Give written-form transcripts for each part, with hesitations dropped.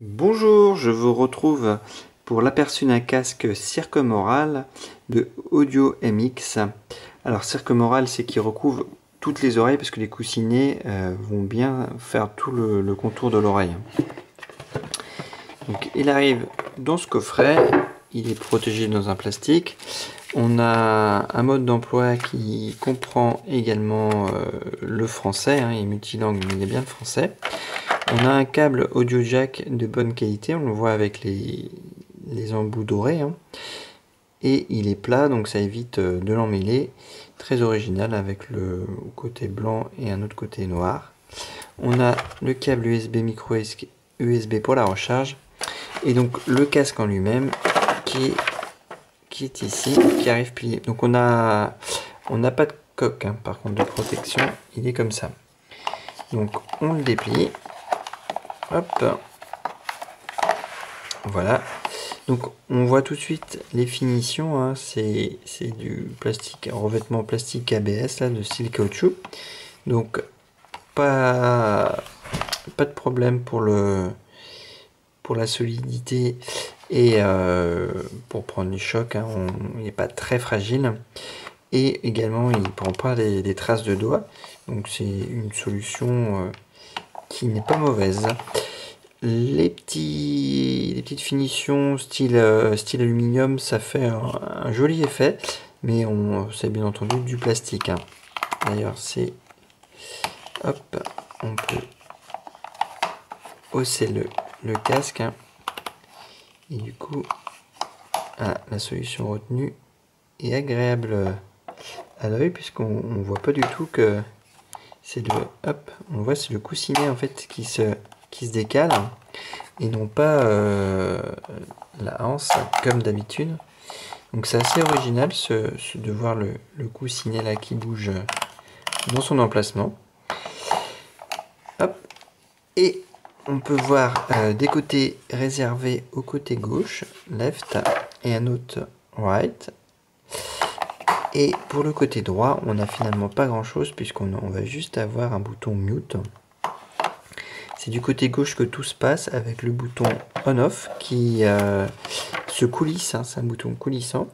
Bonjour, je vous retrouve pour l'aperçu d'un casque Circomoral de Audio MX. Alors Circomoral, c'est qui recouvre toutes les oreilles parce que les coussinets vont bien faire tout le contour de l'oreille. Donc il arrive dans ce coffret, il est protégé dans un plastique. On a un mode d'emploi qui comprend également le français, il est multilingue mais il est bien le français. On a un câble audio jack de bonne qualité, on le voit avec les embouts dorés. Et il est plat, donc ça évite de l'emmêler. Très original avec le côté blanc et un autre côté noir. On a le câble USB micro USB pour la recharge. Et donc le casque en lui-même qui est ici, qui arrive plié. Donc on n'a pas de coque, par contre de protection, il est comme ça. Donc on le déplie. Hop, voilà. Donc on voit tout de suite les finitions, c'est du plastique, un revêtement plastique ABS là, de style caoutchouc. Donc pas de problème pour la solidité et pour prendre les chocs, il n'est pas très fragile. Et également il ne prend pas des traces de doigts. Donc c'est une solution qui n'est pas mauvaise. Les petites finitions style aluminium, ça fait un joli effet, mais c'est bien entendu du plastique. D'ailleurs, c'est hop, on peut hausser le casque, et du coup, la solution retenue est agréable à l'œil puisqu'on voit pas du tout que c'est on voit c'est le coussinet en fait qui se décale et non pas la anse comme d'habitude. Donc c'est assez original de voir le coussinet là qui bouge dans son emplacement. Hop. Et on peut voir des côtés réservés au côté gauche, left, et un autre right. Et pour le côté droit, on n'a finalement pas grand chose puisqu'on va juste avoir un bouton mute. C'est du côté gauche que tout se passe avec le bouton on-off qui se coulisse, c'est un bouton coulissant.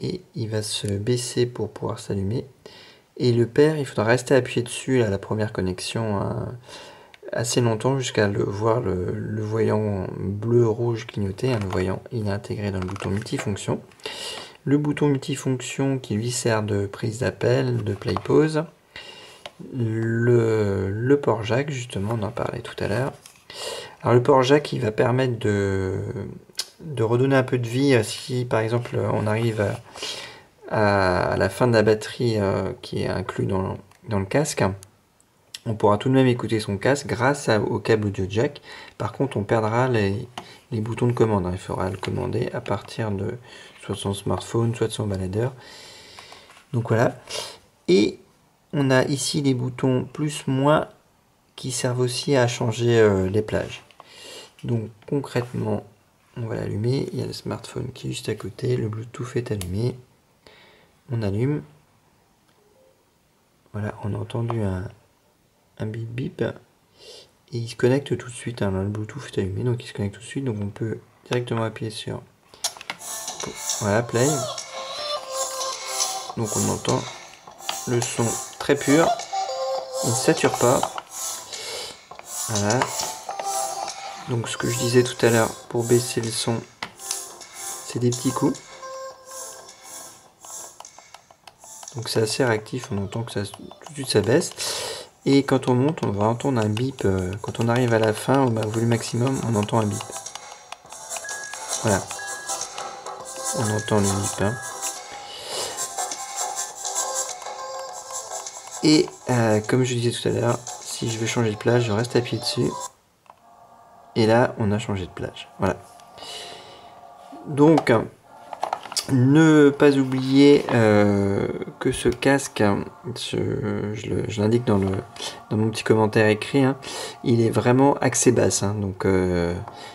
Et il va se baisser pour pouvoir s'allumer. Et le pair, il faudra rester appuyé dessus à la première connexion assez longtemps jusqu'à voir le voyant bleu-rouge clignoter. Le voyant, il est intégré dans le bouton multifonction. Le bouton multifonction qui lui sert de prise d'appel, de play-pause. Le port jack, justement, on en parlait tout à l'heure. Alors le port jack, il va permettre de redonner un peu de vie si par exemple on arrive à la fin de la batterie qui est inclus dans le casque. On pourra tout de même écouter son casque grâce au câble audio jack. Par contre, on perdra les boutons de commande. Il faudra le commander à partir de soit son smartphone, soit de son baladeur. Donc voilà. Et on a ici les boutons plus, moins qui servent aussi à changer les plages. Donc concrètement, on va l'allumer. Il y a le smartphone qui est juste à côté. Le Bluetooth est allumé. On allume. Voilà, on a entendu un bip bip. Et il se connecte tout de suite. Le Bluetooth est allumé, donc il se connecte tout de suite. Donc on peut directement appuyer sur voilà, play. Donc on entend le son très pur. Il ne sature pas. Voilà. Donc ce que je disais tout à l'heure, pour baisser le son, c'est des petits coups. Donc c'est assez réactif, on entend que tout de suite ça baisse. Et quand on monte, on va entendre un bip. Quand on arrive à la fin, au volume maximum, on entend un bip. Voilà. On entend le bip. Et comme je disais tout à l'heure, si je veux changer de plage, je reste appuyé dessus. Et là, on a changé de plage. Voilà. Donc, ne pas oublier que ce casque, je l'indique dans mon petit commentaire écrit, il est vraiment axé basse. Donc,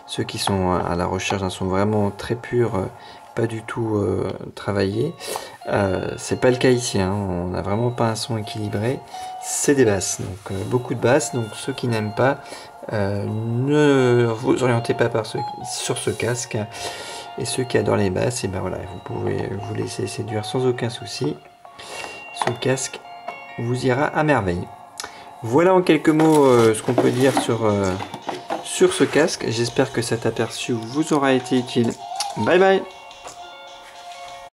ceux qui sont à la recherche d'un son vraiment très pur, pas du tout travaillé, c'est pas le cas ici. On n'a vraiment pas un son équilibré. C'est des basses, donc beaucoup de basses. Donc, ceux qui n'aiment pas, Ne vous orientez pas sur ce casque. Et ceux qui adorent les basses, et ben voilà, vous pouvez vous laisser séduire sans aucun souci. Ce casque vous ira à merveille. Voilà en quelques mots ce qu'on peut dire sur ce casque. J'espère que cet aperçu vous aura été utile. Bye bye!